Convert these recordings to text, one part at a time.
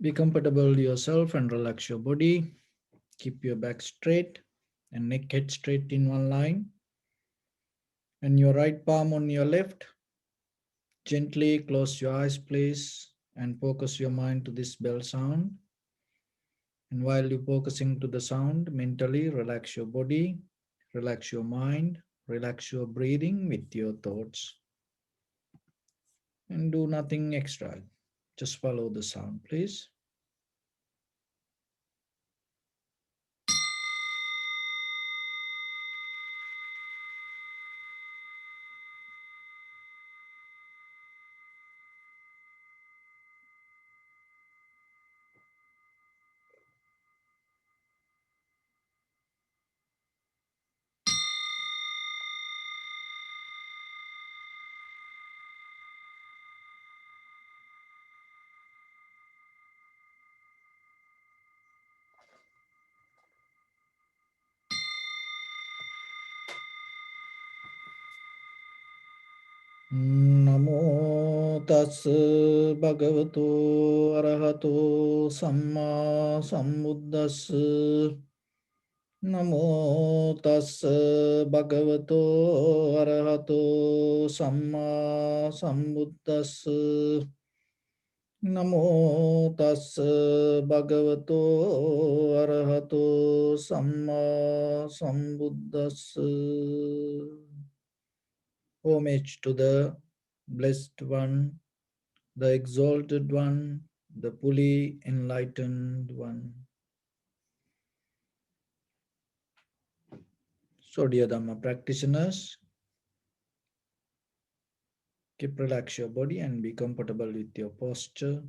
Be comfortable yourself and relax your body. Keep your back straight and neck head straight in one line. And your right palm on your left. Gently close your eyes, please, and focus your mind to this bell sound. And while you're focusing to the sound, mentally relax your body, relax your mind, relax your breathing with your thoughts, and do nothing extra. Just follow the sound, please. Namo tas bhagavato arahato samma sambuddhas. Namo tas bhagavato arahato samma sambuddhas. Namo tas bhagavato arahato samma sambuddhas. Homage to the Blessed One, the Exalted One, the fully enlightened One. So, dear Dhamma practitioners, keep relax your body and be comfortable with your posture.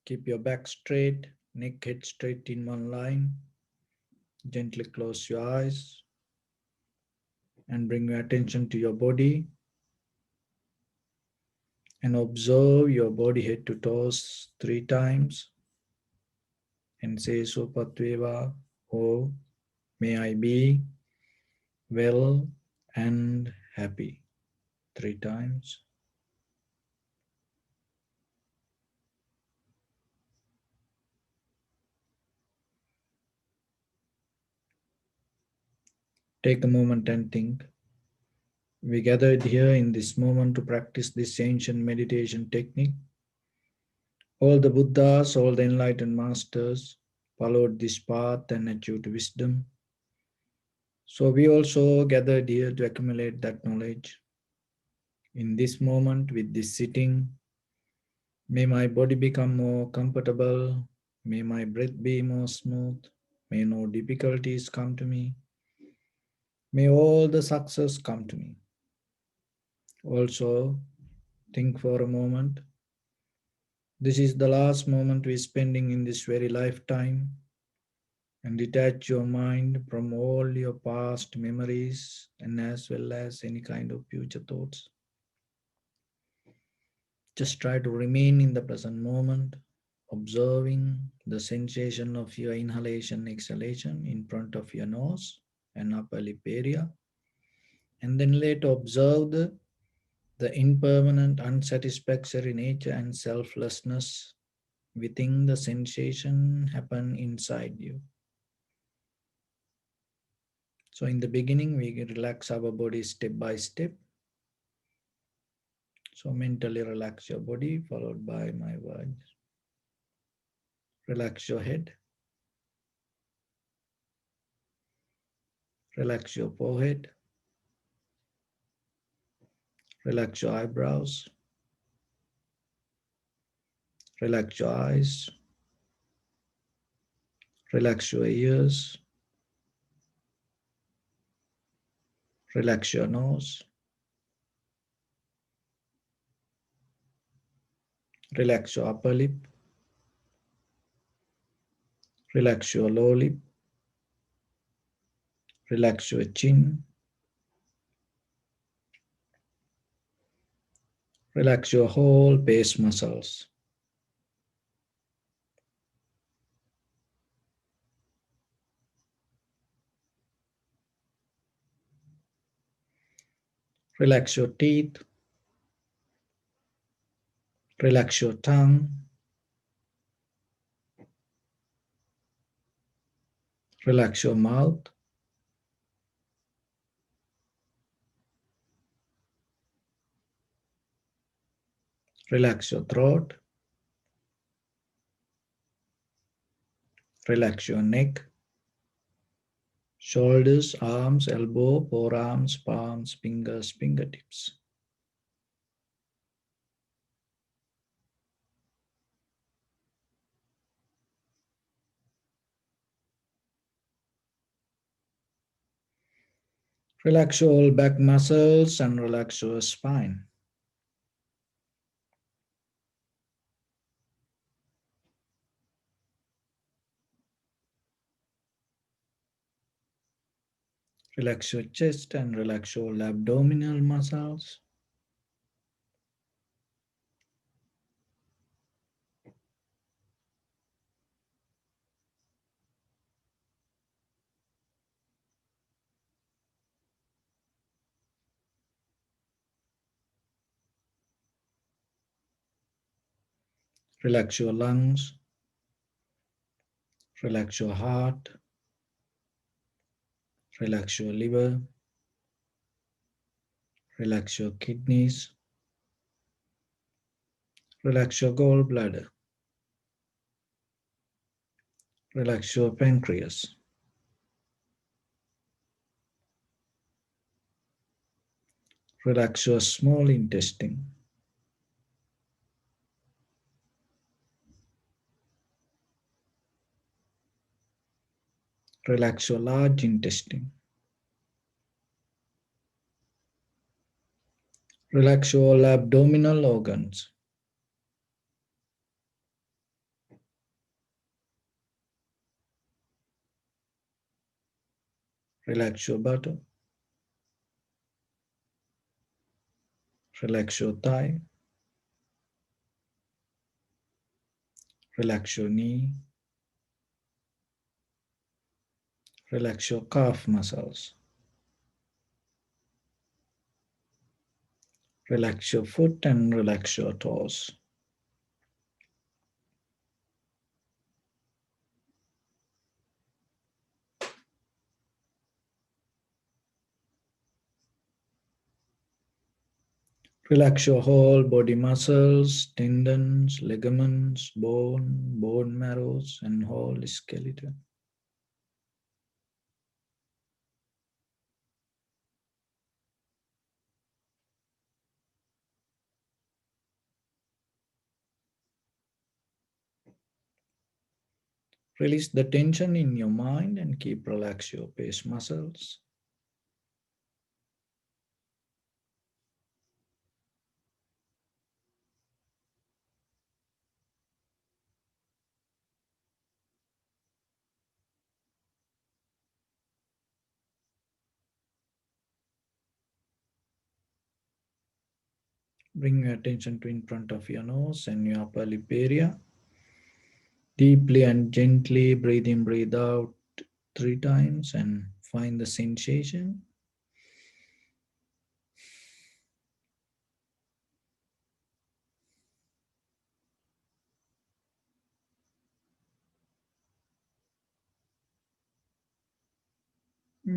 Keep your back straight, neck head straight in one line. Gently close your eyes and bring your attention to your body and observe your body head to toes 3 times and say Sopatveva, oh, may I be well and happy 3 times. Take a moment and think. We gathered here in this moment to practice this ancient meditation technique. All the Buddhas, all the enlightened masters followed this path and achieved wisdom. So we also gathered here to accumulate that knowledge. In this moment, with this sitting, may my body become more comfortable. May my breath be more smooth. May no difficulties come to me. May all the success come to me. Also, think for a moment. This is the last moment we're spending in this very lifetime, and detach your mind from all your past memories and as well as any kind of future thoughts. Just try to remain in the present moment, observing the sensation of your inhalation, exhalation in front of your nose and upper lip area, and then later observe the impermanent, unsatisfactory nature and selflessness within the sensation happen inside you. So in the beginning, we relax our body step by step. So mentally relax your body, followed by my words. Relax your head, relax your forehead, relax your eyebrows, relax your eyes, relax your ears, relax your nose, relax your upper lip, relax your lower lip, relax your chin, relax your whole face muscles. Relax your teeth, relax your tongue, Relax your mouth. Relax your throat. Relax your neck, shoulders, arms, elbow, forearms, palms, fingers, fingertips. Relax your back muscles and relax your spine. Relax your chest and relax your abdominal muscles. Relax your lungs. Relax your heart. Relax your liver. Relax your kidneys. Relax your gallbladder. Relax your pancreas. Relax your small intestine. Relax your large intestine. Relax your abdominal organs. Relax your bottom. Relax your thigh. Relax your knee. Relax your calf muscles. Relax your foot and relax your toes. Relax your whole body muscles, tendons, ligaments, bone marrows, and whole skeleton. Release the tension in your mind and keep relax your face muscles. Bring your attention to in front of your nose and your upper lip area. Deeply and gently breathe in, breathe out 3 times and find the sensation.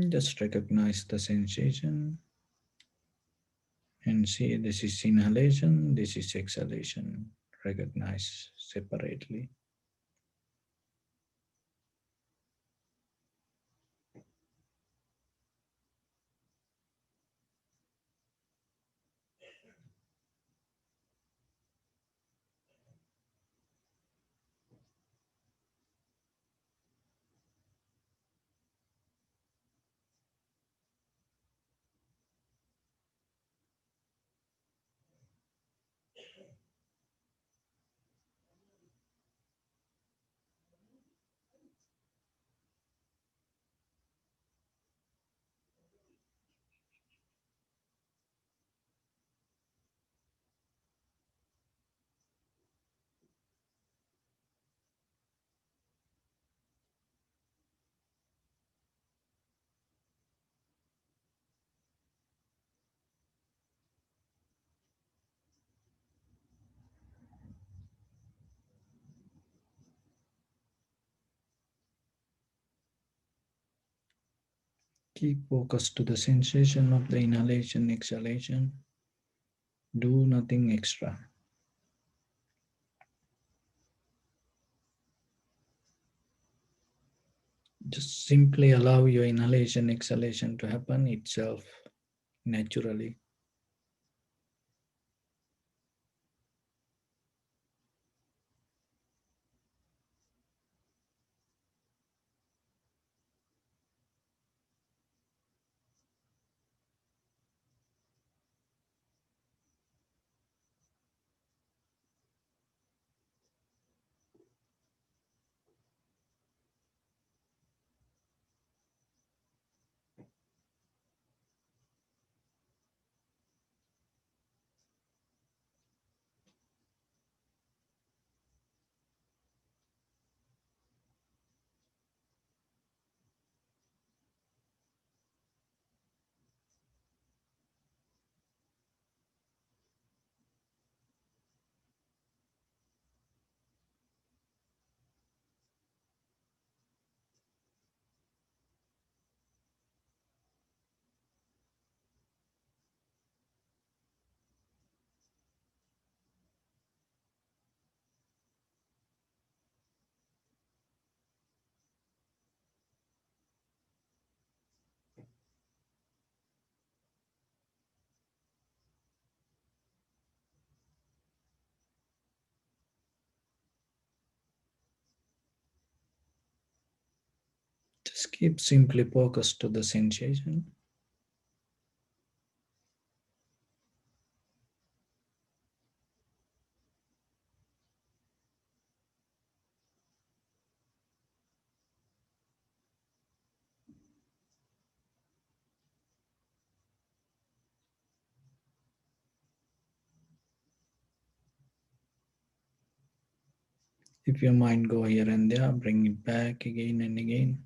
Just recognize the sensation and see this is inhalation, this is exhalation. Recognize separately. Keep focus to the sensation of the inhalation, exhalation. Do nothing extra. Just simply allow your inhalation, exhalation to happen itself naturally. Just keep simply focused to the sensation. If your mind go here and there, bring it back again and again.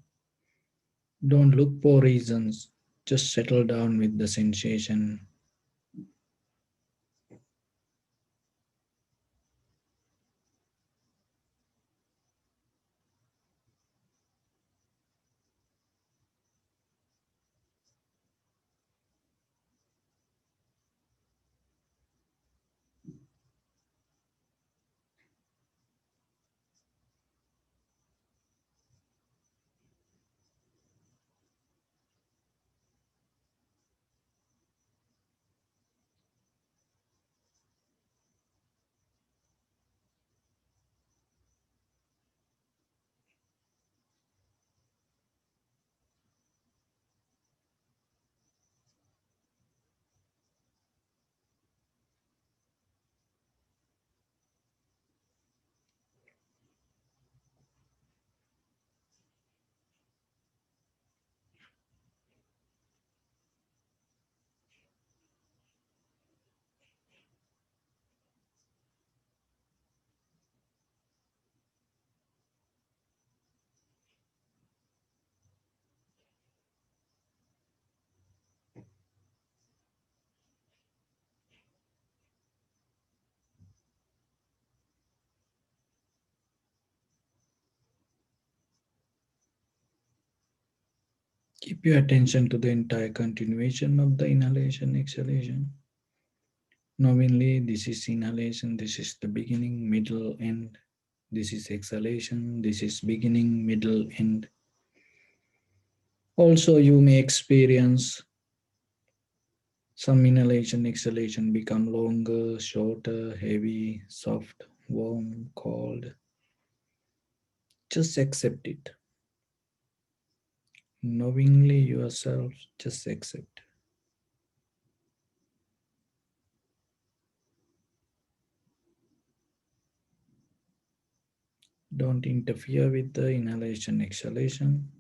Don't look for reasons. Just settle down with the sensation. Keep your attention to the entire continuation of the inhalation, exhalation. Knowingly, this is inhalation, this is the beginning, middle, end. This is exhalation, this is beginning, middle, end. Also, you may experience some inhalation, exhalation become longer, shorter, heavy, soft, warm, cold. Just accept it. Knowingly yourself, just accept. Don't interfere with the inhalation, exhalation.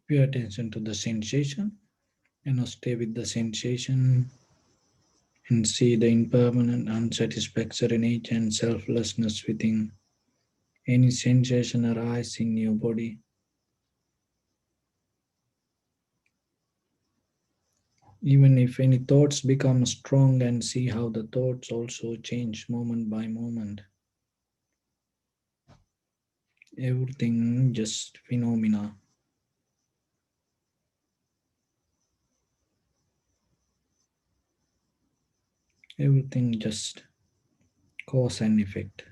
Pay attention to the sensation. Stay with the sensation and see the impermanent unsatisfactoriness and selflessness within any sensation arise in your body. Even if any thoughts become strong, and see how the thoughts also change moment by moment. Everything just phenomena. Everything just cause and effect.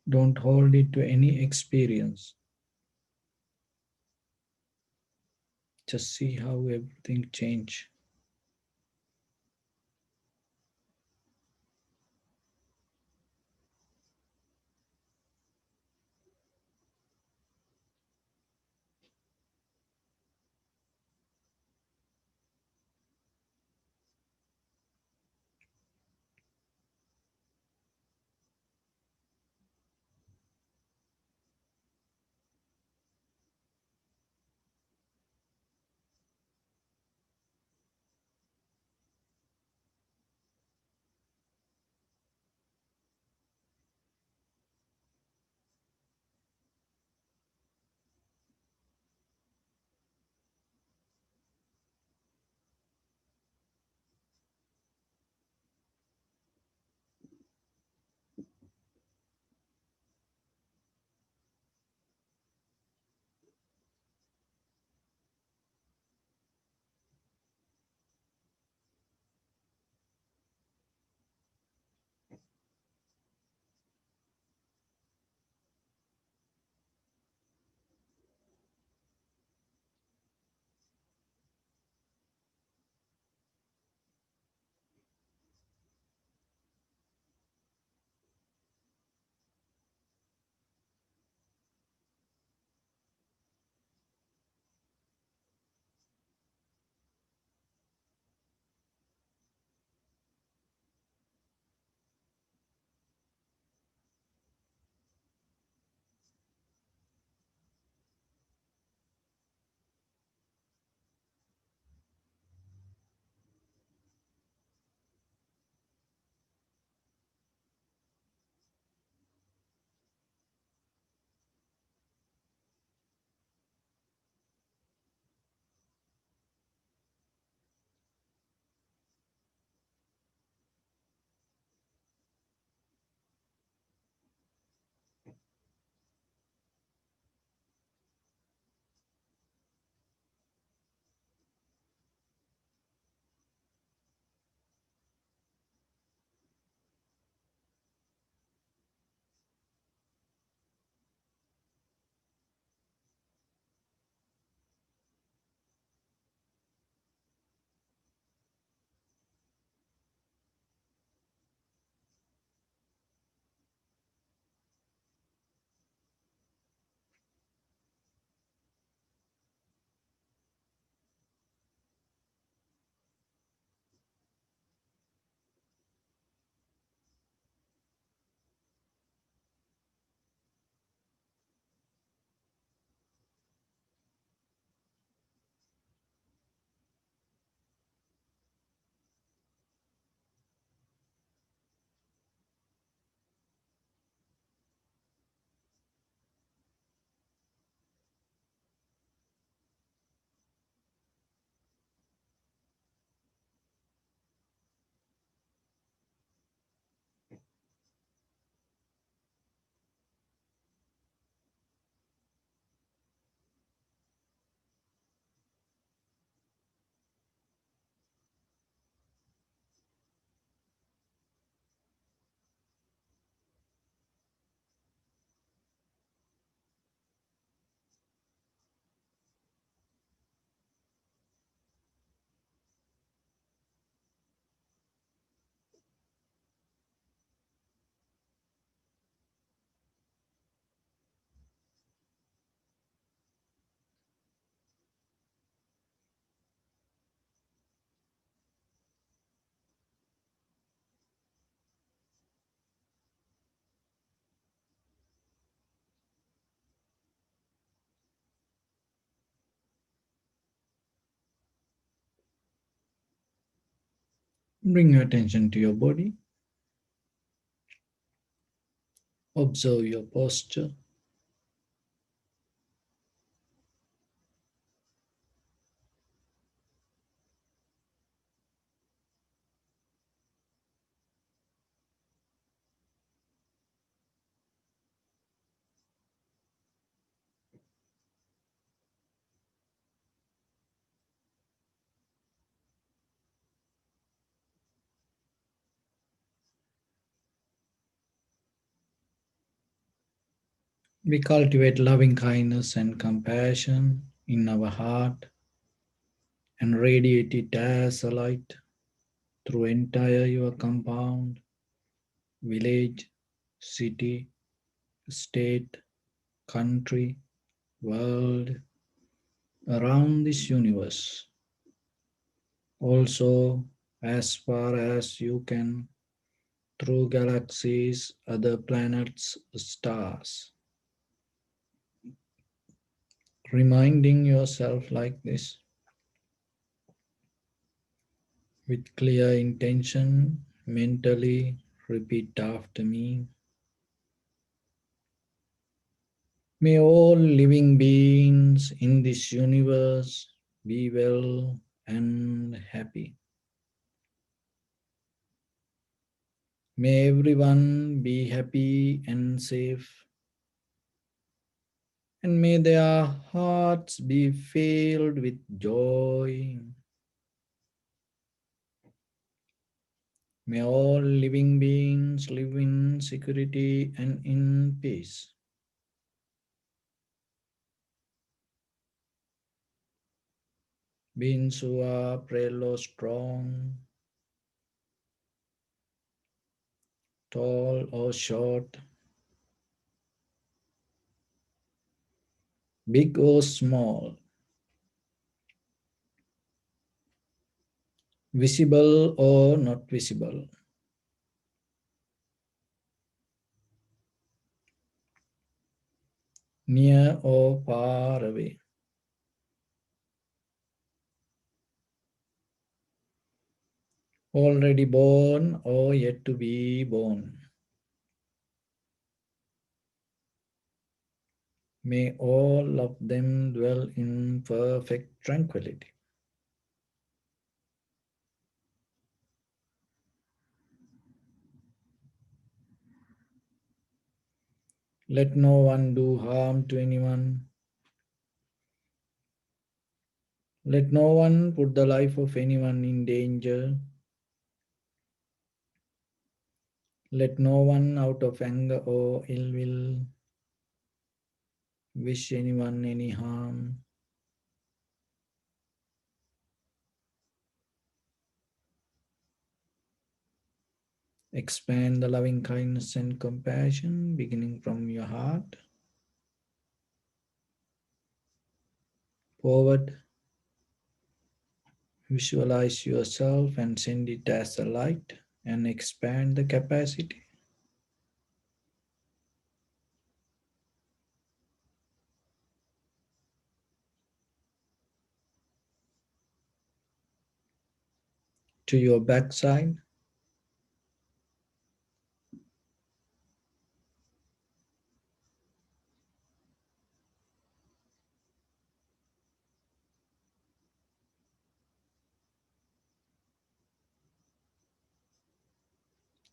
Don't hold it to any experience. Just see how everything change. Bring your attention to your body. Observe your posture. We cultivate loving kindness and compassion in our heart and radiate it as a light through entire your compound, village, city, state, country, world, around this universe. Also, as far as you can, through galaxies, other planets, stars. Reminding yourself like this with clear intention, mentally repeat after me. May all living beings in this universe be well and happy. May everyone be happy and safe, and may their hearts be filled with joy. May all living beings live in security and in peace. Beings who are frail or strong, tall or short, big or small, visible or not visible, near or far away, already born or yet to be born. May all of them dwell in perfect tranquility. Let no one do harm to anyone. Let no one put the life of anyone in danger. Let no one out of anger or ill will wish anyone any harm. Expand the loving kindness and compassion beginning from your heart forward. Visualize yourself and send it as a light and expand the capacity to your backside,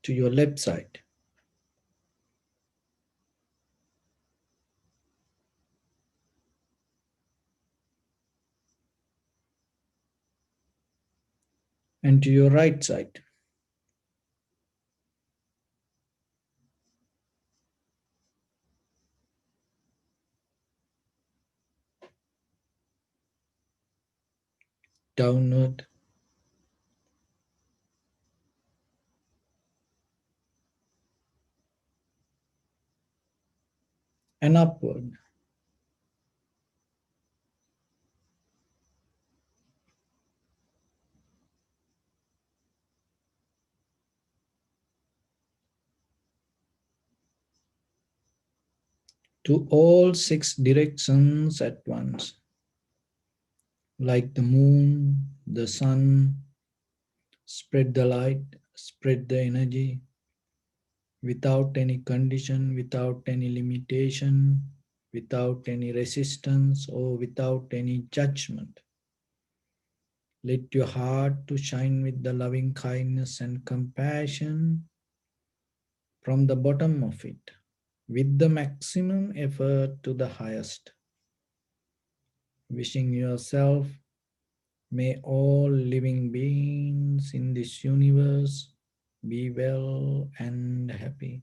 to your left side, and to your right side. Downward and upward. To all six directions at once, like the moon, the sun, Spread the light, spread the energy without any condition, without any limitation, without any resistance, or without any judgment. Let your heart to shine with the loving kindness and compassion from the bottom of it, with the maximum effort to the highest. Wishing yourself, may all living beings in this universe be well and happy.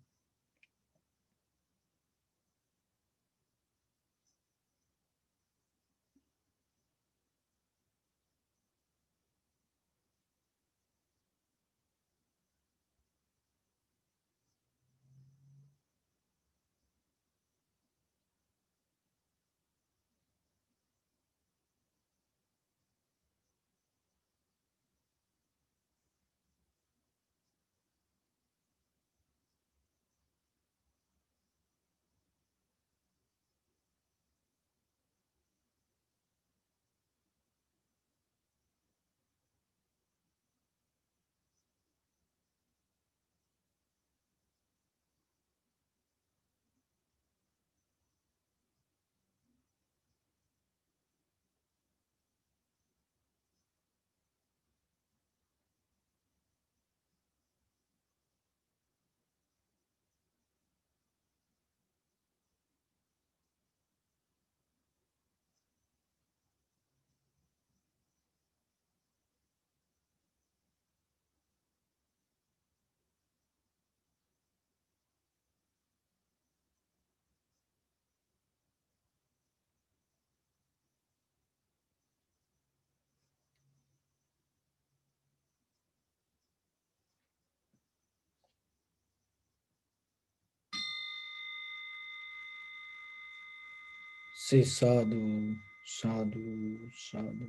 Say sadhu, sadhu, sadhu.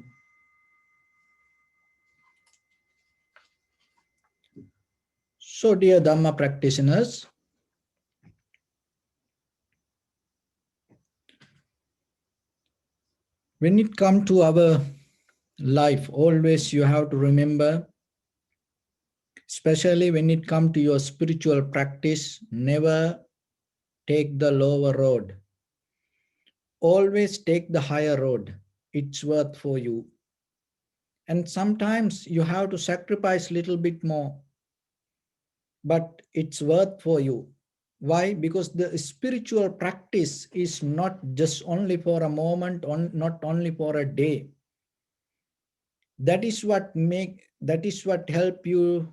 So, dear Dhamma practitioners, when it comes to our life, always you have to remember, especially when it comes to your spiritual practice, never take the lower road. Always take the higher road. It's worth for you. And sometimes you have to sacrifice a little bit more, but it's worth for you. Why? Because the spiritual practice is not just only for a moment, not only for a day. That is what help you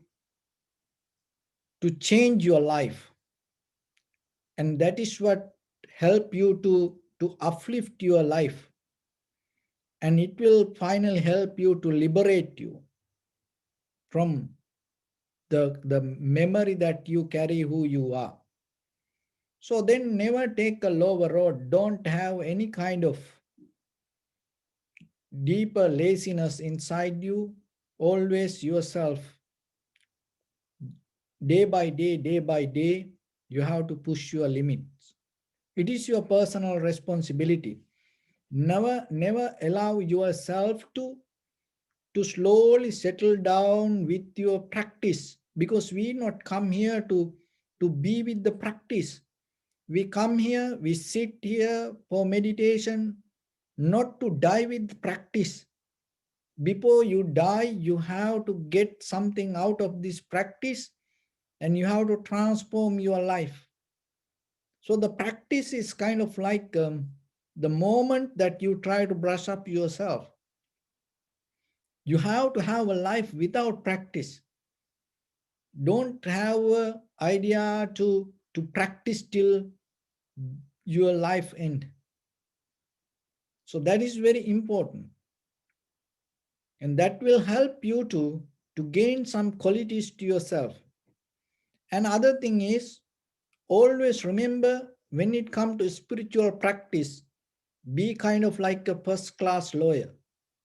to change your life. And that is what help you to uplift your life. And it will finally help you to liberate you from the memory that you carry who you are. So then never take a lower road. Don't have any kind of deeper laziness inside you. Always yourself, day by day, you have to push your limits. It is your personal responsibility. Never allow yourself to slowly settle down with your practice, because we not come here to be with the practice. We come here, we sit here for meditation, not to die with practice. Before you die, you have to get something out of this practice, and you have to transform your life. So the practice is kind of like the moment that you try to brush up yourself. You have to have a life without practice. Don't have an idea to practice till your life end. So that is very important. And that will help you to gain some qualities to yourself. Another thing is, always remember, when it comes to spiritual practice, be kind of like a first class lawyer.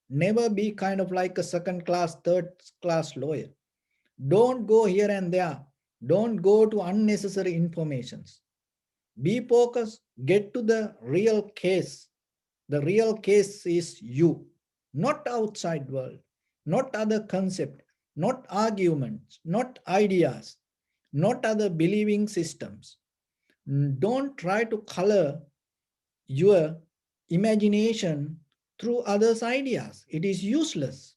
Never be kind of like a second class, third class lawyer. Don't go here and there. Don't go to unnecessary informations. Be focused, get to the real case. The real case is you, not outside world, not other concept. not arguments, not ideas, not other believing systems. Don't try to color your imagination through others' ideas. It is useless.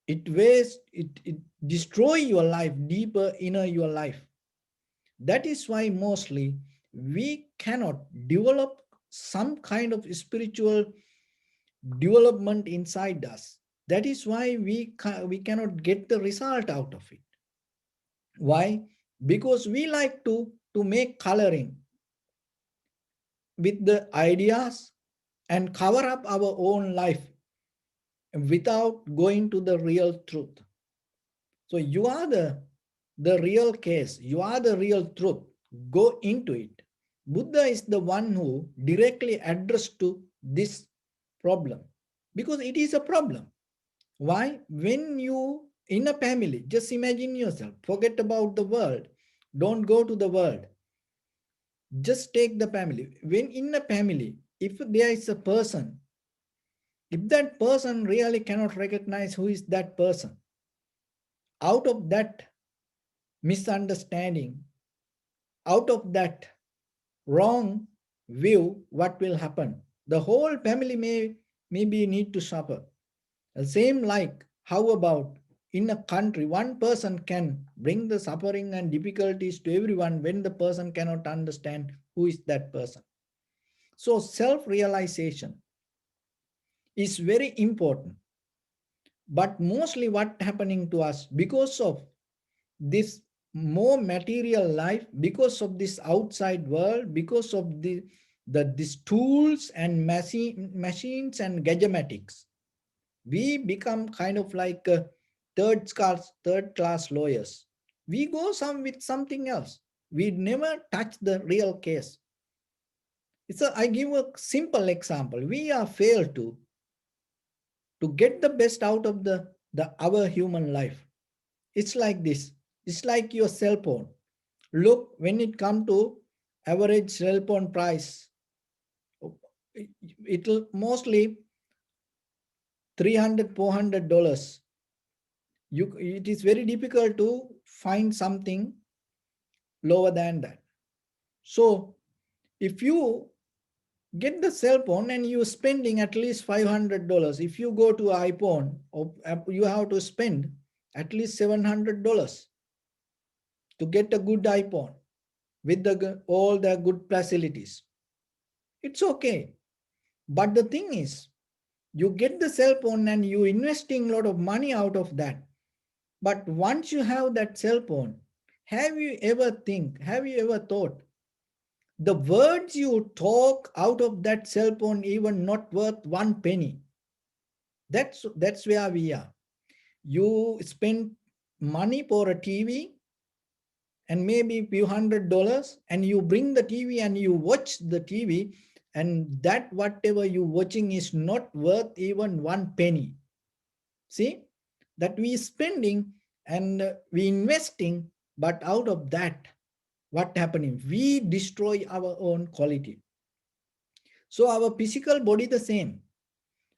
It wastes, it destroy your life deeper inner your life. That is why mostly we cannot develop some kind of spiritual development inside us. That is why we cannot get the result out of it. Why? Because we like to make coloring with the ideas and cover up our own life without going to the real truth. So you are the real case, you are the real truth. Go into it. Buddha is the one who directly addressed to this problem because it is a problem. Why? When you in a family, just imagine yourself, forget about the world, don't go to the world, just take the family. When in a family, if there is a person, if that person really cannot recognize who is that person, out of that misunderstanding, out of that wrong view, what will happen? The whole family may maybe need to suffer. The same like how about in a country, one person can bring the suffering and difficulties to everyone when the person cannot understand who is that person. So self-realization is very important. But mostly what happening to us because of this more material life, because of this outside world, because of these tools and machines and gadgetics, we become kind of like third class lawyers. We go some with something else. We never touch the real case. I give a simple example. We are failed to get the best out of the our human life. It's like this. It's like your cell phone. Look, when it come to average cell phone price, it'll mostly 300 $400. It is very difficult to find something lower than that. So if you get the cell phone and you're spending at least $500, if you go to iPhone, you have to spend at least $700 to get a good iPhone with all the good facilities. It's okay. But the thing is, you get the cell phone and you investing a lot of money out of that. But once you have that cell phone, have you ever thought the words you talk out of that cell phone even not worth one penny? That's where we are. You spend money for a TV and maybe a few $100, and you bring the TV and you watch the TV, and that whatever you watching is not worth even one penny. See, that we spending and we investing, but out of that, what happening? We destroy our own quality. So our physical body the same.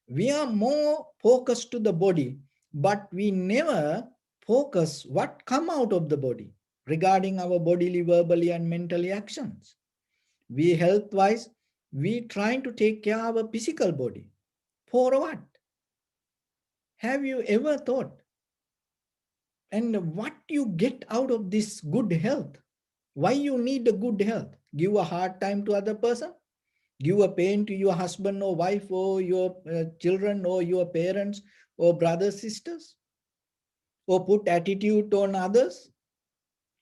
We are more focused to the body, but we never focus what come out of the body regarding our bodily, verbally, and mentally actions. We health-wise, we trying to take care of our physical body. For what? Have you ever thought? And what you get out of this good health? Why you need a good health? Give a hard time to other person? Give a pain to your husband or wife or your children or your parents or brothers, sisters? Or put attitude on others?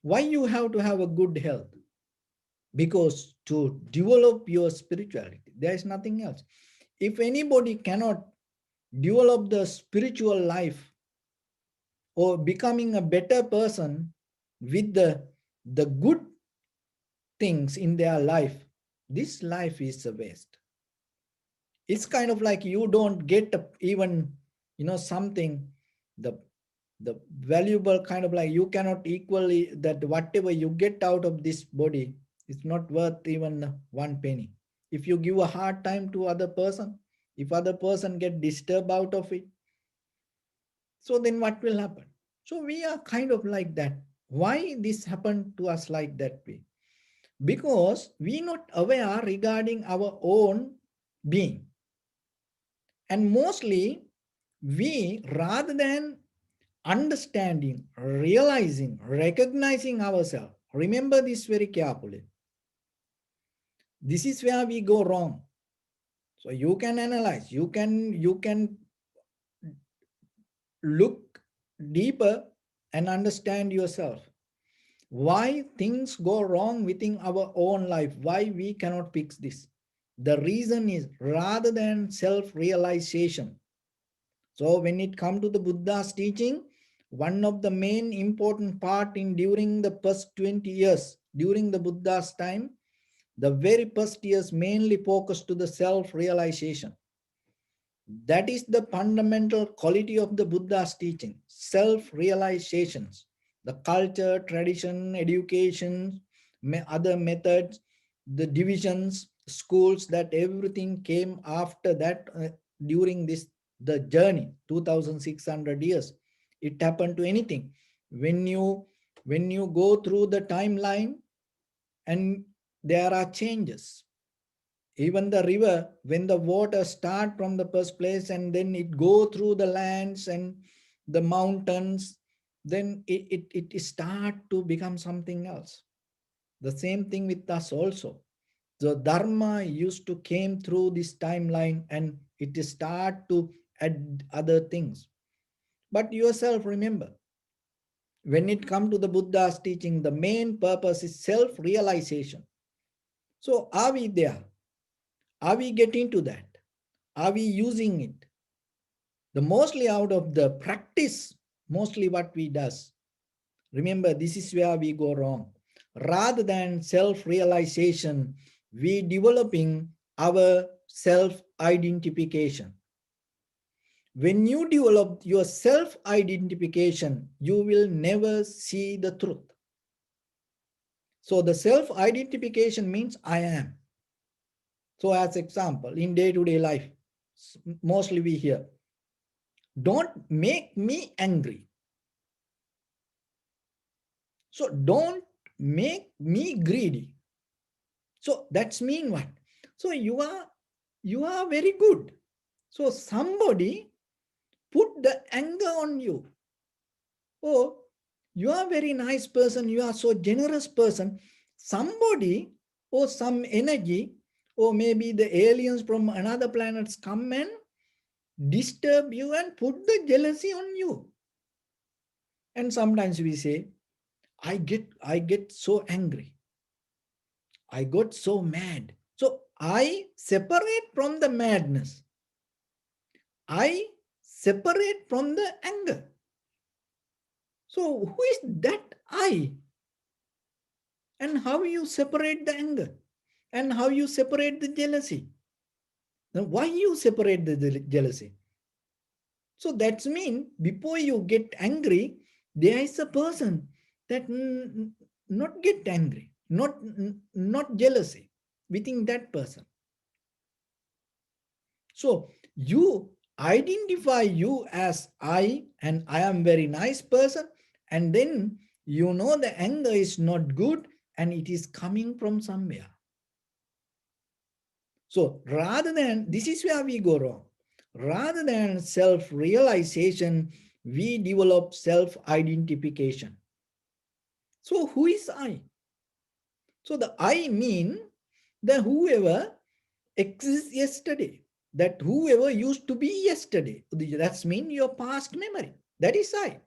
Why you have to have a good health? Because to develop your spirituality, there is nothing else. If anybody cannot develop the spiritual life or becoming a better person with the good things in their life, this life is a waste. It's kind of like you don't get even something, the the valuable kind of like you cannot equally that whatever you get out of this body is not worth even one penny. If you give a hard time to other person, if other person get disturbed out of it, So then what will happen? So we are kind of like that. Why this happened to us like that way? Because we not aware regarding our own being. And mostly we, rather than understanding, realizing, recognizing ourselves, remember this very carefully. This is where we go wrong. So you can analyze, you can look deeper and understand yourself. Why things go wrong within our own life, why we cannot fix this. The reason is rather than self-realization. So when it comes to the Buddha's teaching, one of the main important part in during the first 20 years, during the Buddha's time, the very first years mainly focused to the self-realization. That is the fundamental quality of the Buddha's teaching, self-realizations. The culture, tradition, education, other methods, the divisions, schools, that everything came after that during this the journey, 2600 years. It happened to anything. When you go through the timeline and there are changes. Even the river, when the water start from the first place and then it go through the lands and the mountains, then it start to become something else. The same thing with us also. The Dharma used to came through this timeline and it start to add other things. But yourself remember, when it come to the Buddha's teaching, the main purpose is self-realization. So are we there? Are we getting to that? Are we using it? The mostly out of the practice, mostly what we does. Remember, this is where we go wrong. Rather than self-realization, we developing our self-identification. When you develop your self-identification, you will never see the truth. So the self-identification means I am. So as example, in day-to-day life, mostly we hear, don't make me angry. So don't make me greedy. So that's mean what? So you are very good. So somebody put the anger on you. Oh, you are very nice person. You are so generous person. Somebody or some energy or maybe the aliens from another planets come and disturb you and put the jealousy on you. And sometimes we say, I get so angry. I got so mad. So I separate from the madness. I separate from the anger. So who is that I? And how you separate the anger? And how you separate the jealousy? Now why you separate the jealousy? So that's mean before you get angry, there is a person that not get angry, not jealousy within that person. So you identify you as I and I am very nice person, and then you know the anger is not good and it is coming from somewhere. So rather than, this is where we go wrong. Rather than self-realization, we develop self-identification. So who is I? So the I mean the whoever exists yesterday, that whoever used to be yesterday. That's mean your past memory. That is I.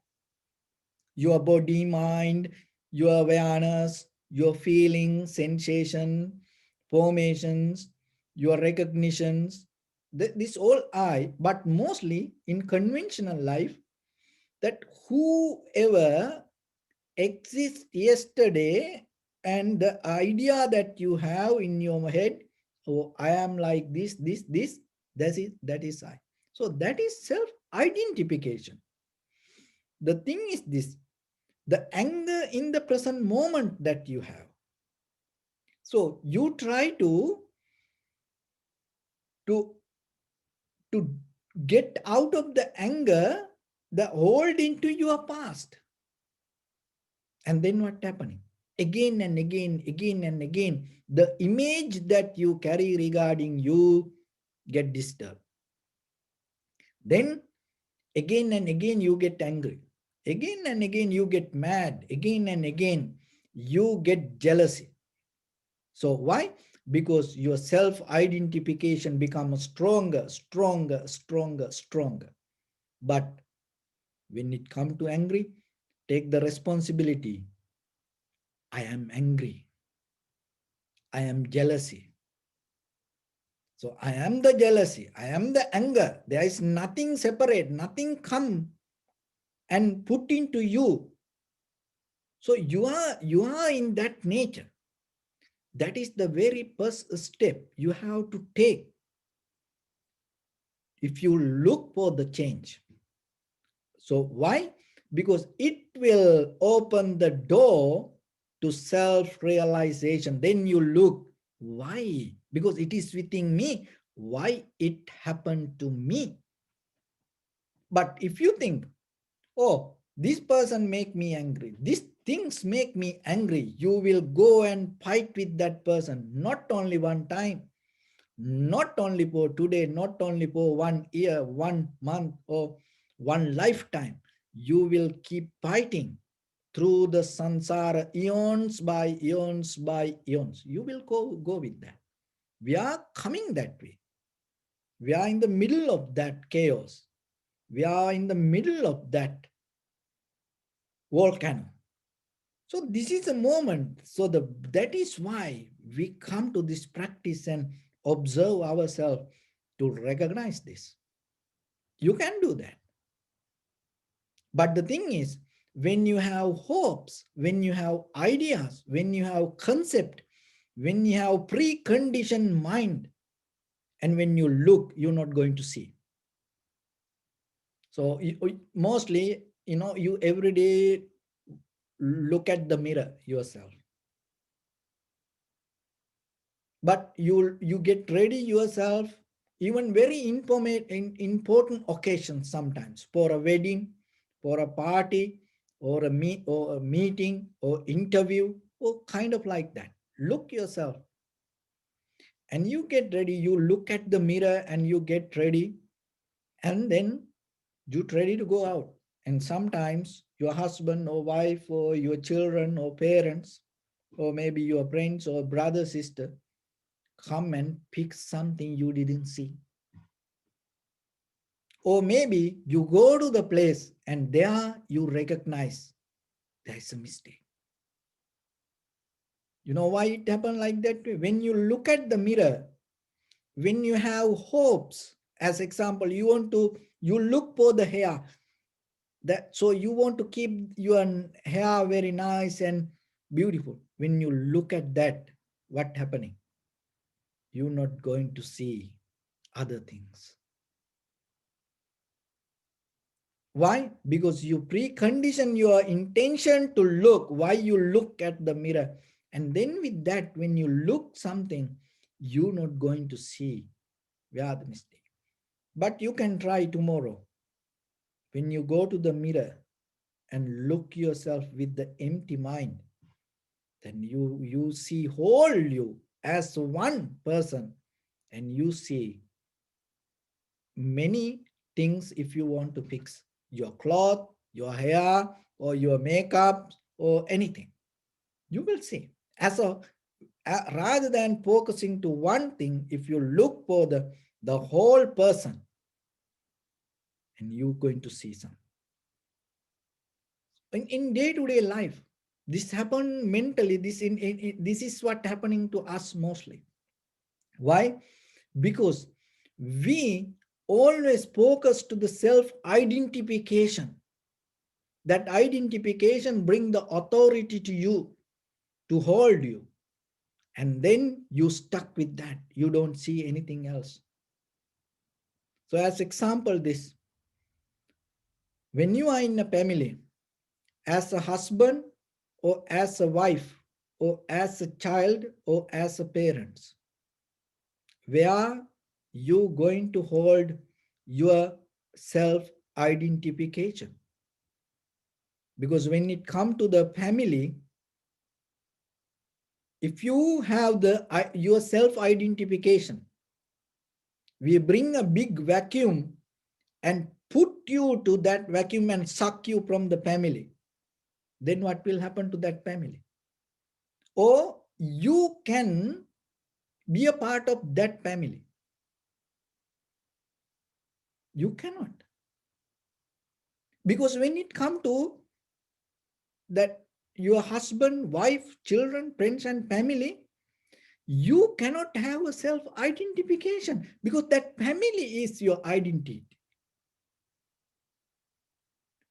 Your body, mind, your awareness, your feeling, sensation, formations, your recognitions. This all I, but mostly in conventional life, that whoever exists yesterday and the idea that you have in your head, oh, I am like this, that is I. So that is self-identification. The thing is this, the anger in the present moment that you have. So you try to get out of the anger the hold into your past. And then what happening? Again and again, again and again, the image that you carry regarding you get disturbed. Then again and again you get angry. Again and again you get mad. Again and again you get jealousy. So why? Because your self-identification becomes stronger, stronger, stronger, stronger. But when it comes to angry, take the responsibility. I am angry. I am jealousy. So I am the jealousy. I am the anger. There is nothing separate, nothing come and put into you. So you are in that nature. That is the very first step you have to take if you look for the change. So why? Because it will open the door to self-realization. Then you look, why? Because it is within me. Why it happened to me? But if you think, oh, this person make me angry, these things make me angry, you will go and fight with that person, not only one time, not only for today, not only for 1 year, 1 month, or one lifetime. You will keep fighting through the sansara, eons by eons by eons. You will go with that. We are coming that way. We are in the middle of that chaos. We are in the middle of that volcano. So this is a moment. So that is why we come to this practice and observe ourselves to recognize this. You can do that. But the thing is, when you have hopes, when you have ideas, when you have concept, when you have preconditioned mind, and when you look, you're not going to see. So mostly, you every day look at the mirror yourself. But you get ready yourself, even very important occasions sometimes, for a wedding, for a party, or a meeting, or interview, or kind of like that. Look yourself. And you get ready, you look at the mirror and you get ready, and then you're ready to go out. And sometimes your husband or wife or your children or parents, or maybe your friends or brother, sister, come and pick something you didn't see. Or maybe you go to the place and there you recognize there is a mistake. You know why it happened like that? When you look at the mirror, when you have hopes, as example, you look for the hair, so you want to keep your hair very nice and beautiful. When you look at that, what happening? You're not going to see other things. Why? Because you precondition your intention to look, why you look at the mirror. And then with that, when you look something, you're not going to see where the mistake. But you can try tomorrow. When you go to the mirror and look yourself with the empty mind, then you see whole you as one person, and you see many things. If you want to fix your cloth, your hair, or your makeup, or anything, you will see. Rather than focusing to one thing, if you look for the whole person, and you're going to see some. In day-to-day life, this happen mentally. This is what happening to us mostly. Why? Because we always focus to the self-identification. That identification bring the authority to you, to hold you. And then you stuck with that. You don't see anything else. So as example, this, when you are in a family, as a husband or as a wife or as a child or as a parent, where you going to hold your self identification. Because when it comes to the family, if you have your self-identification, we bring a big vacuum and put you to that vacuum and suck you from the family, then what will happen to that family? Or you can be a part of that family. You cannot. Because when it comes to that your husband, wife, children, friends and family, you cannot have a self-identification because that family is your identity.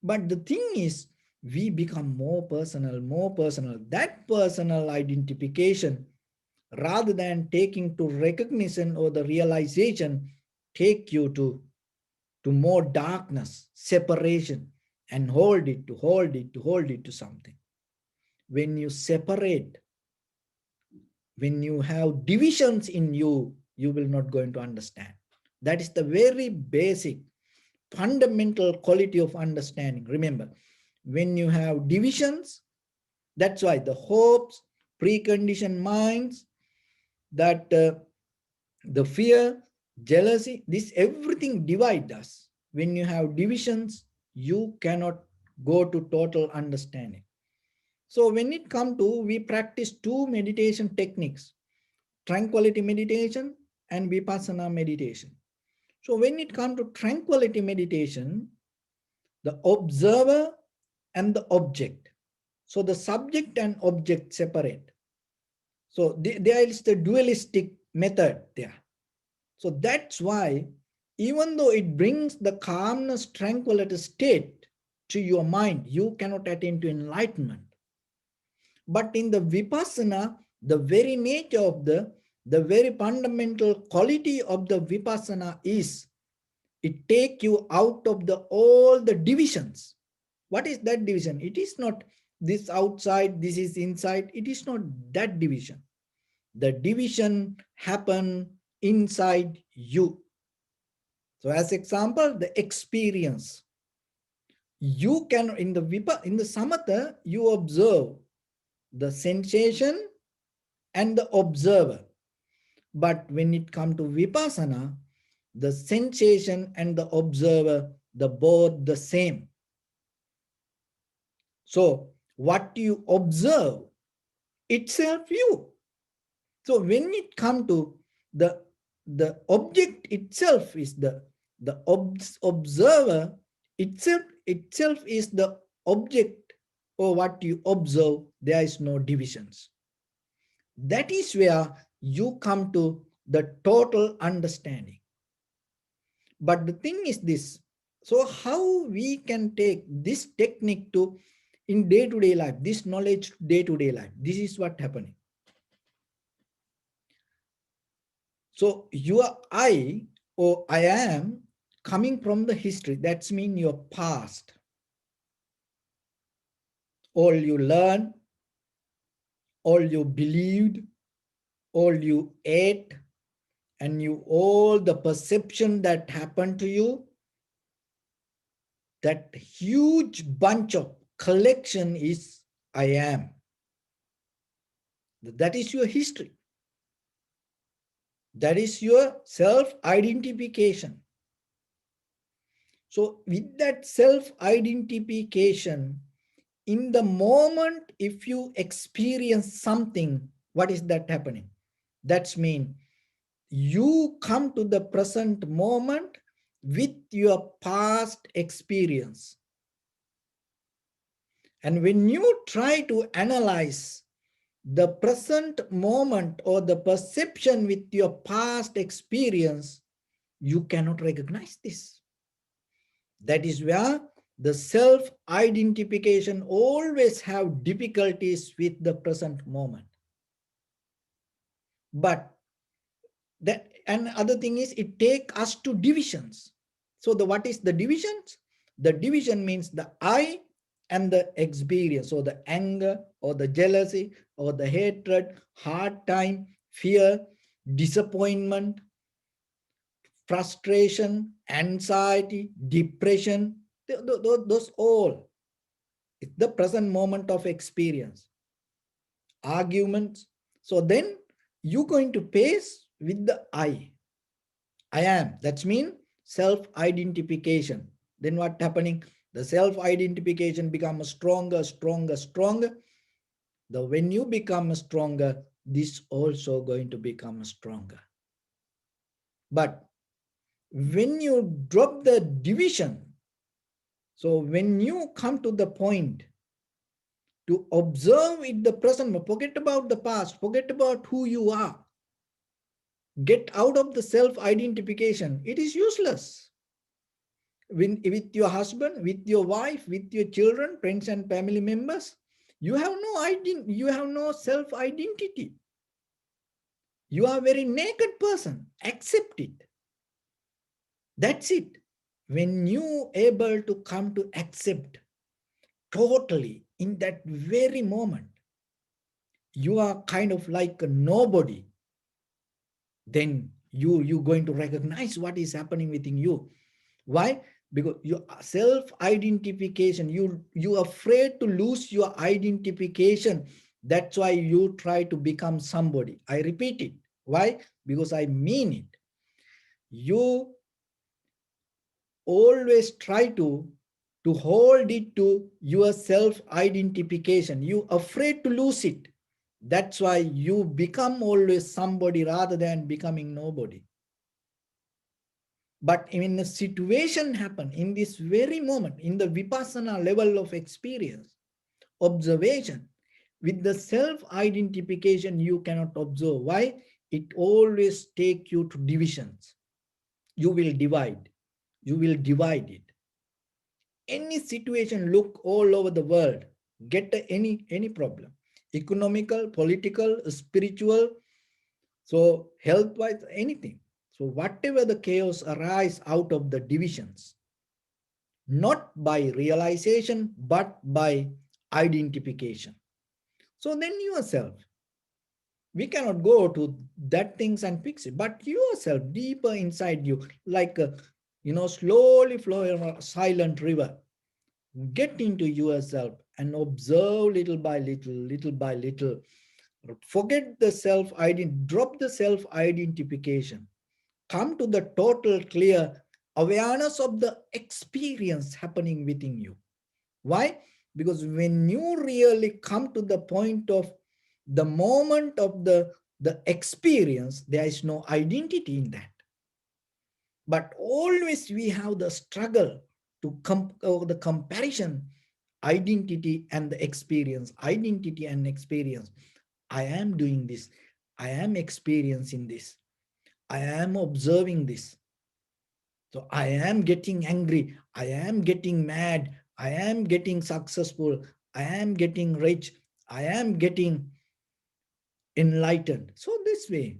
But the thing is, we become more personal, more personal. That personal identification, rather than taking to recognition or the realization, take you to more darkness, separation, and hold it to something. When you separate, when you have divisions in you, you will not going to understand. That is the very basic, fundamental quality of understanding. Remember, when you have divisions, that's why the hopes, preconditioned minds, that the fear, jealousy, this everything divide us. When you have divisions, you cannot go to total understanding. So when it comes to, we practice two meditation techniques, tranquility meditation and vipassana meditation. So when it comes to tranquility meditation, the observer and the object. So the subject and object separate. So there is the dualistic method there. So that's why, even though it brings the calmness, tranquility state to your mind, you cannot attain to enlightenment. But in the vipassana, the very nature of the very fundamental quality of the vipassana is, it take you out of all the divisions. What is that division? It is not this outside, this is inside. It is not that division. The division happen inside you. So as example, the experience. You can, in the samatha, you observe the sensation and the observer. But when it comes to vipassana, the sensation and the observer, the both the same. So what you observe itself you. So when it comes to the object itself is the observer itself is the object, or what you observe, there is no divisions. That is where you come to the total understanding. But the thing is this, so how we can take this technique to in day-to-day life, this knowledge day-to-day life, this is what happening. So your I or I am coming from the history, that's mean your past. All you learn, all you believed, all you ate, and all the perception that happened to you, that huge bunch of collection is I am. That is your history. That is your self-identification. So with that self-identification, in the moment, if you experience something, what is that happening? That's mean you come to the present moment with your past experience. And when you try to analyze the present moment or the perception with your past experience, you cannot recognize this. That is where the self-identification always have difficulties with the present moment. But that, and other thing is, it take us to divisions. So what is the divisions? The division means the I and the experience, or the anger, or the jealousy, or the hatred, hard time, fear, disappointment, frustration, anxiety, depression, those all, it's the present moment of experience, arguments. So then you're going to face with the I am. That's mean self-identification. Then what happening? The self-identification becomes stronger, stronger, stronger. When you become stronger, this also going to become stronger. But when you drop the division, so when you come to the point to observe in the present, forget about the past, forget about who you are, get out of the self-identification. It is useless. With your husband, with your wife, with your children, friends and family members, you have no identity, you have no self-identity. You are a very naked person. Accept it. That's it. When you able to come to accept totally in that very moment, you are kind of like a nobody. Then you're going to recognize what is happening within you. Why? Because your self-identification, you're afraid to lose your identification. That's why you try to become somebody. I repeat it. Why? Because I mean it. You always try to hold it to your self-identification. You afraid to lose it. That's why you become always somebody rather than becoming nobody. But when the situation happen in this very moment, in the vipassana level of experience, observation, with the self-identification, you cannot observe. Why? It always take you to divisions. You will divide. You will divide it. Any situation, look all over the world, get any problem, economical, political, spiritual, so health wise, anything. So whatever the chaos arise out of the divisions, not by realization but by identification. So then yourself, we cannot go to that things and fix it, but yourself deeper inside you, like a, slowly flowing a silent river. Get into yourself and observe little by little, little by little. Forget the self-identity, drop the self-identification. Come to the total clear awareness of the experience happening within you. Why? Because when you really come to the point of the moment of the experience, there is no identity in that. But always we have the struggle to the comparison, identity and the experience, identity and experience. I am doing this. I am experiencing this. I am observing this. So I am getting angry. I am getting mad. I am getting successful. I am getting rich. I am getting enlightened. So this way,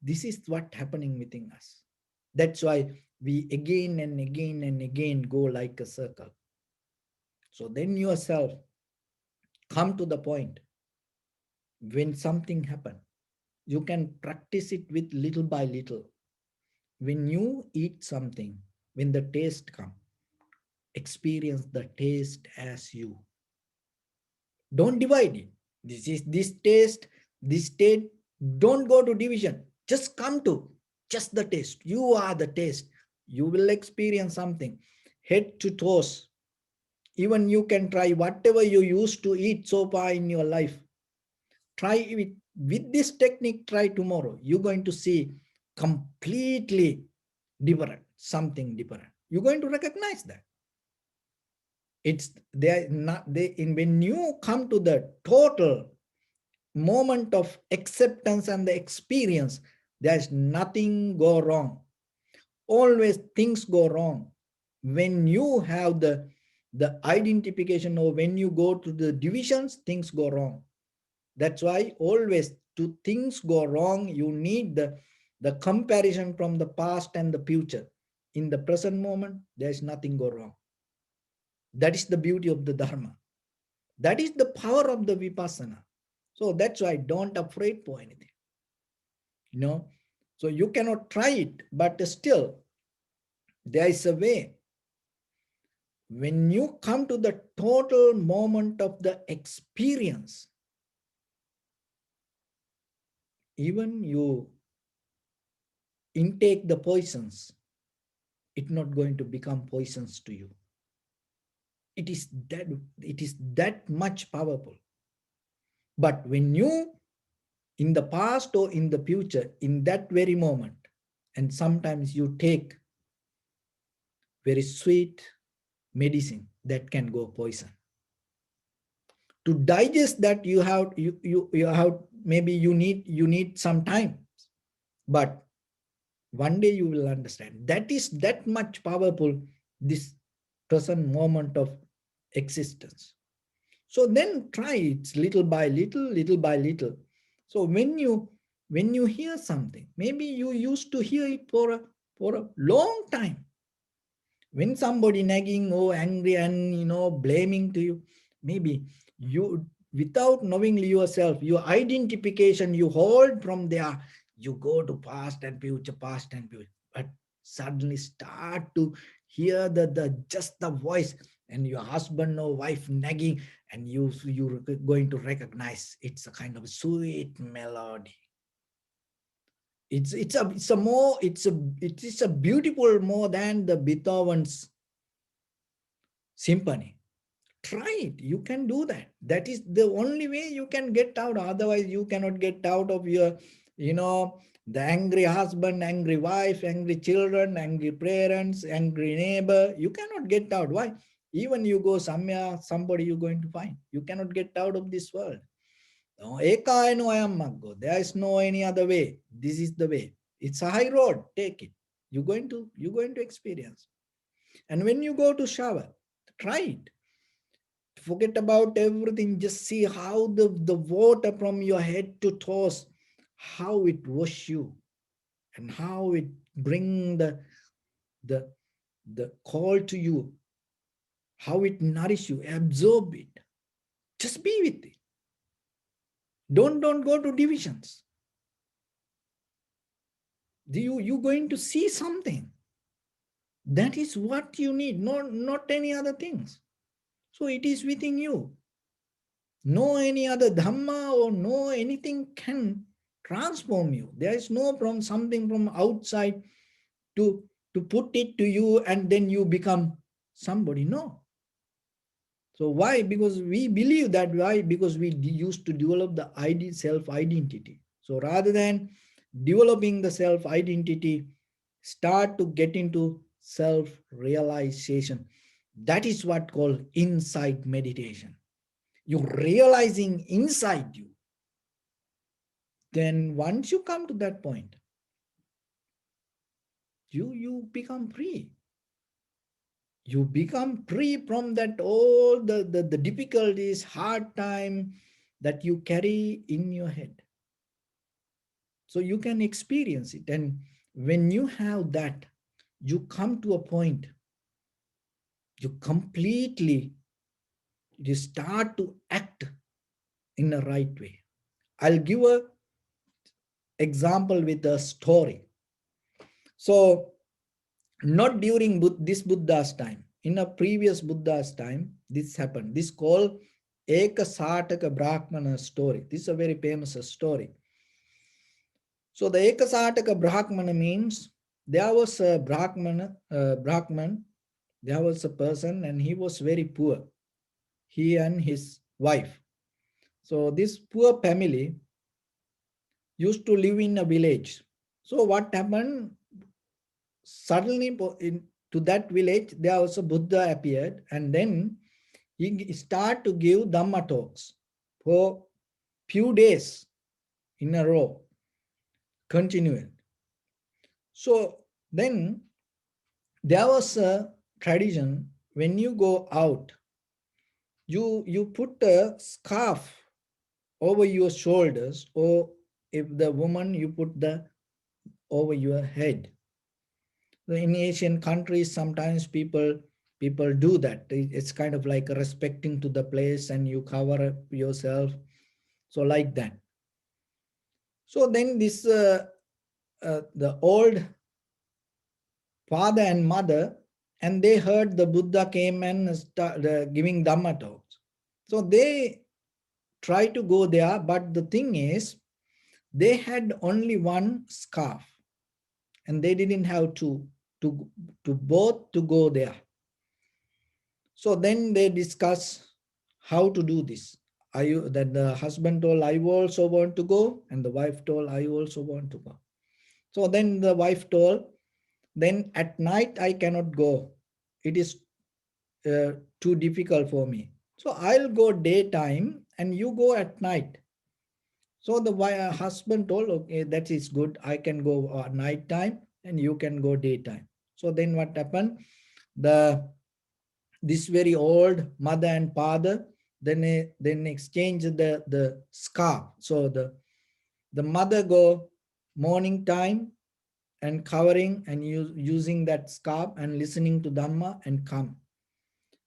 this is what happening within us. That's why we again and again and again go like a circle. So then yourself come to the point when something happen, you can practice it with little by little. When you eat something, when the taste come, experience the taste as you. Don't divide it. This is this taste, this state. Don't go to division. Just come to just the taste. You are the taste. You will experience something. Head to toes. Even you can try whatever you used to eat so far in your life. Try it with this technique. Try tomorrow. You're going to see completely different, something different. You're going to recognize that. It's they not they in when you come to the total moment of acceptance and the experience, there's nothing go wrong. Always things go wrong when you have the identification, or when you go to the divisions, things go wrong. That's why always to things go wrong, you need the comparison from the past and the future. In the present moment, there's nothing go wrong. That is the beauty of the Dharma. That is the power of the Vipassana. So that's why don't afraid for anything. So you cannot try it, but still there is a way. When you come to the total moment of the experience, even you intake the poisons, it's not going to become poisons to you. It is that much powerful. But when you, in the past or in the future, in that very moment, and sometimes you take very sweet medicine that can go poison. To digest that, you have, maybe you need some time, but one day you will understand that is that much powerful, this present moment of existence. So then try it little by little, little by little. So when you hear something, maybe you used to hear it for a long time. When somebody nagging or angry and blaming to you, maybe you, without knowing yourself, your identification you hold from there, you go to past and future, but suddenly start to hear the just the voice and your husband or wife nagging, and you're going to recognize it's a kind of sweet melody. It is a beautiful more than the Beethoven's symphony. Try it. You can do that. That is the only way you can get out. Otherwise, you cannot get out of your, the angry husband, angry wife, angry children, angry parents, angry neighbor. You cannot get out. Why? Even you go somewhere, somebody you're going to find. You cannot get out of this world. No, eka no ayam maggo. There is no any other way. This is the way. It's a high road. Take it. You're going to experience. And when you go to shower, try it. Forget about everything. Just see how the water from your head to toes, how it wash you, and how it bring the the call to you, how it nourish you. Absorb it. Just be with it. Don't go to divisions. You going to see something. That is what you need, not any other things. So it is within you. No any other Dhamma or no anything can transform you. There is no from something from outside to put it to you and then you become somebody. No. So why? Because we believe that. Why? Because we used to develop the self-identity. So rather than developing the self-identity, start to get into self-realization. That is what called insight meditation. You're realizing inside you. Then once you come to that point, you become free. You become free from that all the difficulties, hard time that you carry in your head. So you can experience it. And when you have that, you come to a point, you completely, you start to act in the right way. I'll give a example with a story. So not during this Buddha's time. In a previous Buddha's time, this happened. This called Ekasataka Brahmana story. This is a very famous story. So the Ekasataka Brahmana means there was a Brahman, there was a person and he was very poor. He and his wife. So this poor family used to live in a village. So what happened? Suddenly to that village, there was a Buddha appeared, and then he started to give Dhamma talks for few days in a row, continuing. So then there was a tradition, when you go out, you put a scarf over your shoulders, or if the woman, you put the over your head. In Asian countries, sometimes people do that. It's kind of like respecting to the place, and you cover up yourself. So like that. So then this the old father and mother, and they heard the Buddha came and started giving Dhamma talks. So they try to go there, but the thing is, they had only one scarf, and they didn't have to to both to go there. So then they discuss how to do this. That the husband told, I also want to go, and the wife told, I also want to go. So then the wife told, then at night I cannot go. It is too difficult for me. So I'll go daytime and you go at night. So the husband told, okay, that is good. I can go night time and you can go daytime. So then what happened? This very old mother and father then exchange the scarf. So the mother go morning time and covering and using that scarf and listening to Dhamma and come.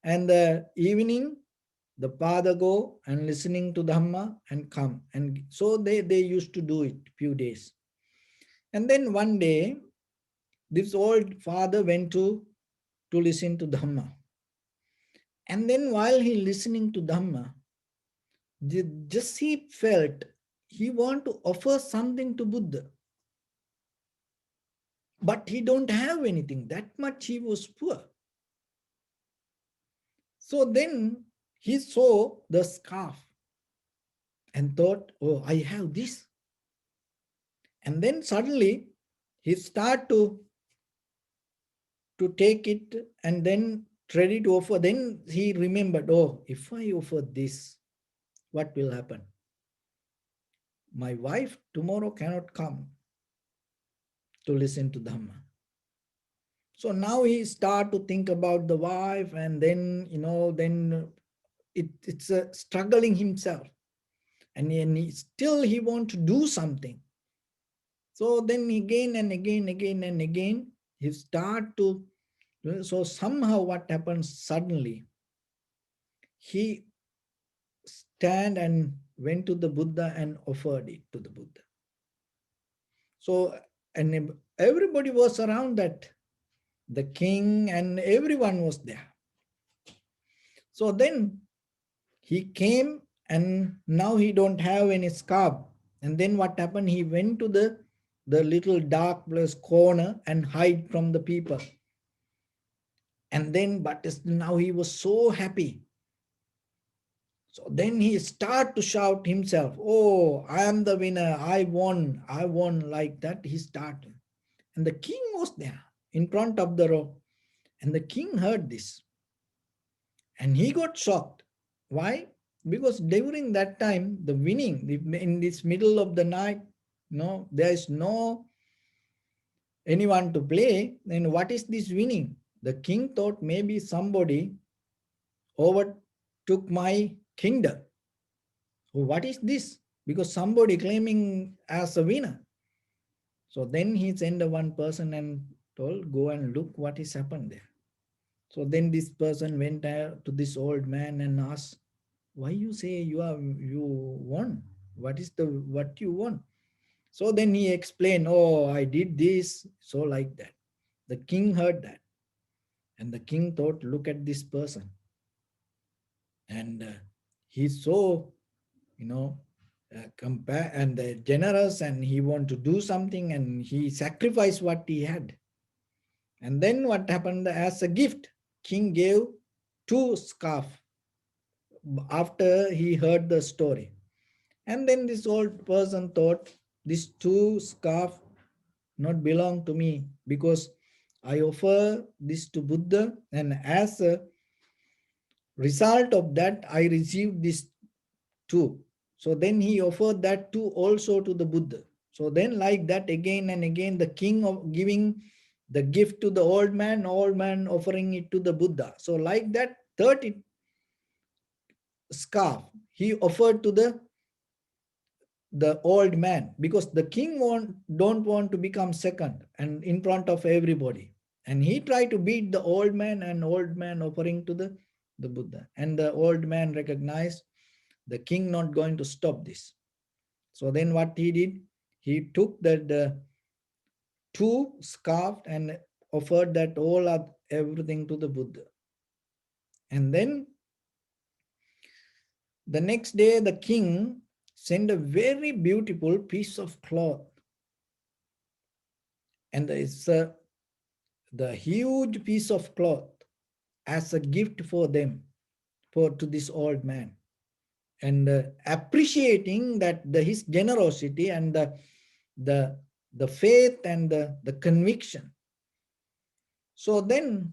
And the evening, the father go and listening to Dhamma and come. And so they used to do it few days. And then one day, this old father went to listen to Dhamma. And then while he listening to Dhamma, just he felt he want to offer something to Buddha. But he don't have anything. That much he was poor. So then he saw the scarf and thought, oh, I have this. And then suddenly he start to take it and then ready to offer. Then he remembered, oh, if I offer this, what will happen? My wife tomorrow cannot come to listen to Dhamma. So now he start to think about the wife, and then, then it's a struggling himself. And still he want to do something. So then again and again, he start to, so somehow what happens suddenly, he stand and went to the Buddha and offered it to the Buddha. So, and everybody was around that, the king and everyone was there. So then he came and now he don't have any scarf. And then what happened? He went to the little dark place corner and hide from the people. And then, but now he was so happy. So then he start to shout himself, oh, I am the winner. I won like that. He started. And the king was there in front of the row. And the king heard this. And he got shocked. Why? Because during that time, the winning, in this middle of the night, there is no anyone to play. Then what is this winning? The king thought maybe somebody overtook my kingdom. What is this? Because somebody claiming as a winner. So then he sent one person and told, go and look what is happened there. So then this person went to this old man and asked, why you say you won? What you won? So then he explained, oh, I did this. So like that. The king heard that. And the king thought, look at this person. And he's so, compare and generous, and he want to do something, and he sacrificed what he had. And then what happened? As a gift, king gave 2 scarf after he heard the story. And then this old person thought, these 2 scarf not belong to me, because I offer this to Buddha, and as a result of that I received this 2. So then he offered that 2 also to the Buddha. So then like that, again and again, the king of giving the gift to the old man offering it to the Buddha. So like that, 30 scarf he offered to the old man, because the king don't want to become second and in front of everybody. And he tried to beat the old man, and old man offering to the Buddha. And the old man recognized the king not going to stop this. So then what he did, he took two scarf and offered that all of everything to the Buddha. And then the next day, the king sent a very beautiful piece of cloth, and it's the huge piece of cloth as a gift for them, for to this old man, and appreciating that his generosity and the the faith and the conviction. So then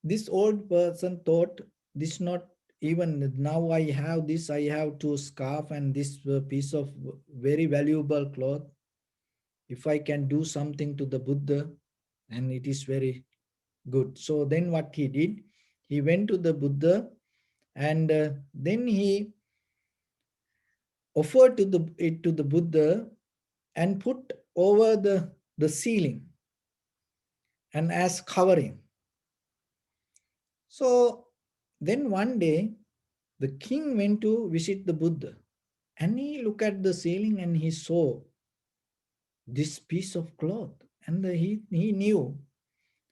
this old person thought, this not even now I have this, I have two scarf and this piece of very valuable cloth. If I can do something to the Buddha, and it is very good. So then what he did, he went to the Buddha, and then he offered it to the Buddha and put over the ceiling and as covering. So then one day the king went to visit the Buddha, and he looked at the ceiling and he saw this piece of cloth, and he knew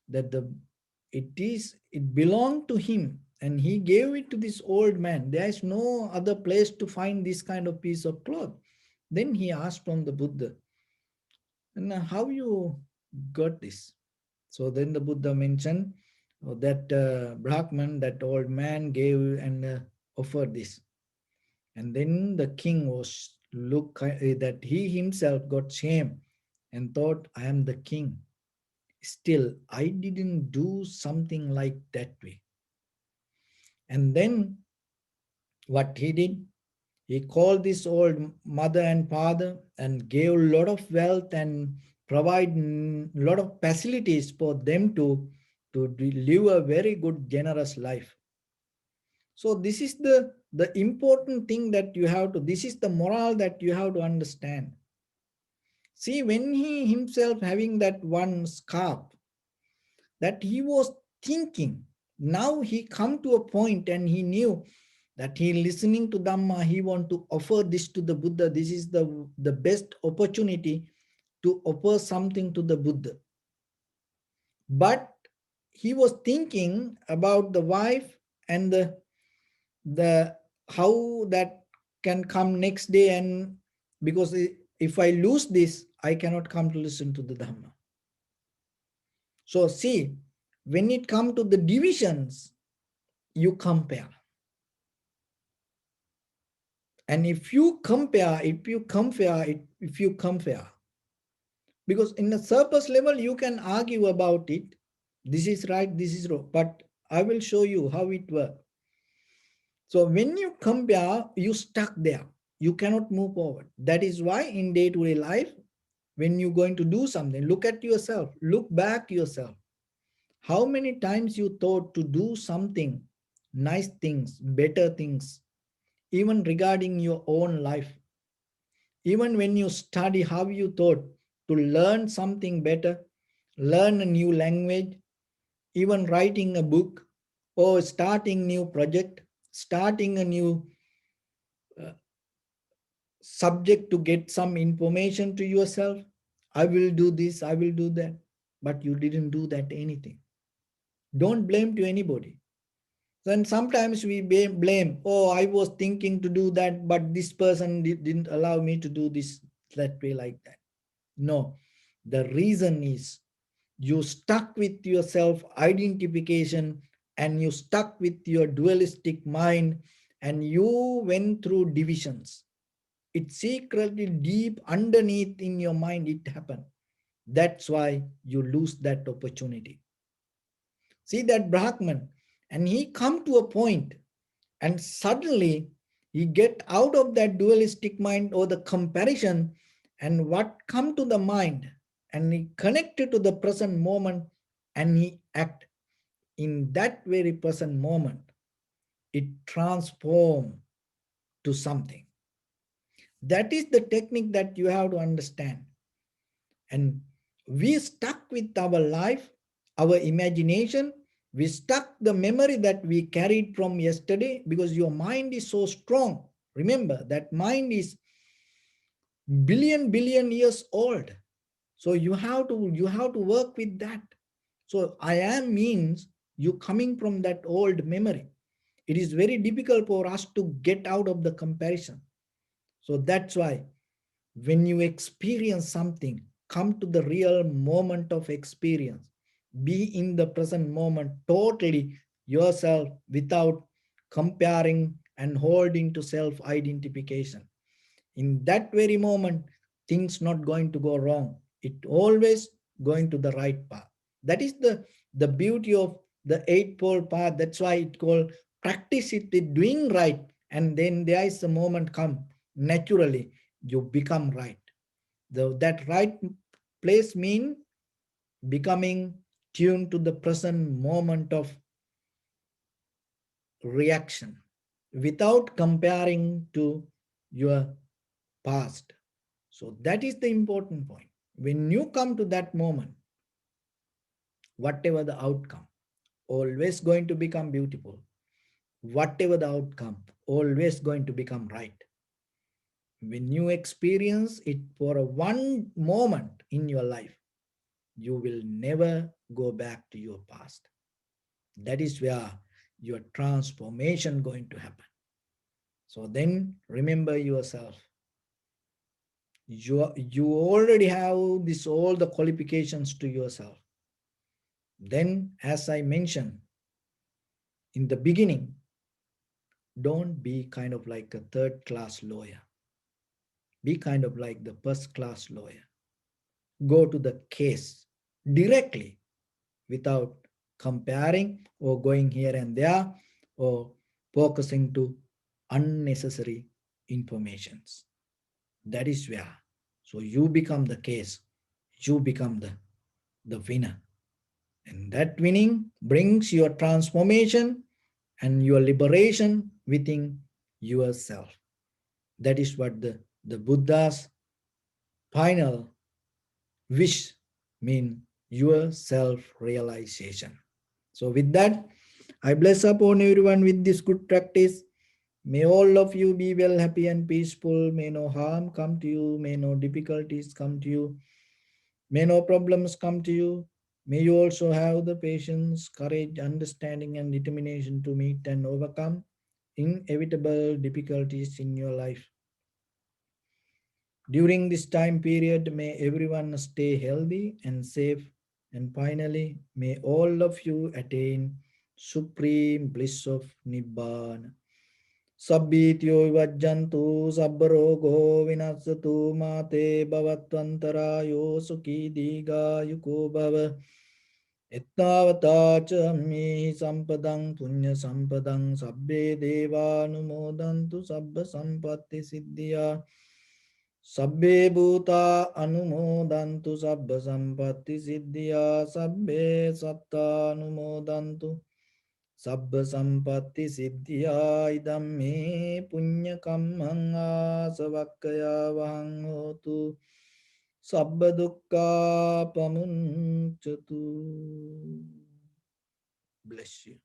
that it belonged to him, and he gave it to this old man. There is no other place to find this kind of piece of cloth. Then he asked from the Buddha, and how you got this? So then the Buddha mentioned that Brahman, that old man gave and offered this. And then the king was that he himself got shame and thought, I am the king. Still, I didn't do something like that way. And then what he did, he called this old mother and father and gave a lot of wealth and provide a lot of facilities for them to live a very good, generous life. So this is the important thing that you have to, this is the moral that you have to understand. See, when he himself having that one scarf, that he was thinking, now he come to a point and he knew that he listening to Dhamma, he want to offer this to the Buddha. This is the best opportunity to offer something to the Buddha. But he was thinking about the wife and the how that can come next day, and because if I lose this, I cannot come to listen to the Dhamma. So see, when it comes to the divisions, you compare. And if you compare, because in the surface level, you can argue about it. This is right, this is wrong, but I will show you how it works. So when you compare, you stuck there. You cannot move forward. That is why in day-to-day life, when you're going to do something, look at yourself, look back yourself. How many times you thought to do something, nice things, better things, even regarding your own life. Even when you study, how you thought to learn something better, learn a new language, even writing a book, or starting new project, starting a new subject to get some information to yourself. I will do this, I will do that, but you didn't do that anything. Don't blame to anybody. Then sometimes we blame, oh, I was thinking to do that, but this person didn't allow me to do this that way, like that. No, the reason is you stuck with your self-identification, and you stuck with your dualistic mind, and you went through divisions. It's secretly deep underneath in your mind, it happened. That's why you lose that opportunity. See that Brahman, and he come to a point, and suddenly he get out of that dualistic mind or the comparison, and what come to the mind, and he connected to the present moment, and he act in that very present moment. It transform to something. That is the technique that you have to understand. And we stuck with our life, our imagination, we stuck the memory that we carried from yesterday, because your mind is so strong. Remember that mind is billion years old. So you have to work with that. So I am means you coming from that old memory. It is very difficult for us to get out of the comparison. So that's why when you experience something, come to the real moment of experience. Be in the present moment totally yourself without comparing and holding to self identification. In that very moment, things not going to go wrong. It always going to the right path. That is the beauty of the eightfold path. That's why it called practice it with doing right, and then there is a moment come naturally you become right. That right place mean becoming tuned to the present moment of reaction without comparing to your past. So that is the important point. When you come to that moment, whatever the outcome, always going to become beautiful. Whatever the outcome, always going to become right. When you experience it for a one moment in your life, you will never go back to your past. That is where your transformation going to happen. So then remember yourself. You already have this all the qualifications to yourself. Then, as I mentioned in the beginning, don't be kind of like a third class lawyer. Be kind of like the first class lawyer. Go to the case directly without comparing or going here and there or focusing to unnecessary informations. That is where. So you become the case. You become the winner. And that winning brings your transformation and your liberation within yourself. That is what the Buddha's final wish mean, your self-realization. So with that, I bless upon everyone with this good practice. May all of you be well, happy and peaceful. May no harm come to you. May no difficulties come to you. May no problems come to you. May you also have the patience, courage, understanding, and determination to meet and overcome inevitable difficulties in your life. During this time period, may everyone stay healthy and safe. And finally, may all of you attain supreme bliss of Nibbana. Sabbityo vajjantu sabbarogo vinasatu mate bhavatvantarayo sukhi diga yuko bhava. Ettavata cha ammi sampadang punya sampadang sabbe deva anumodantu sabba sampatti siddhya. Sabbe bhuta anumodantu sabba sampatti siddhya. Sabbe satta anumodantu sabba sampatti siddhya. Idam me punya kammang asavakkaya vahang hotu. Sabba dukkha pamunchatu. Bless you.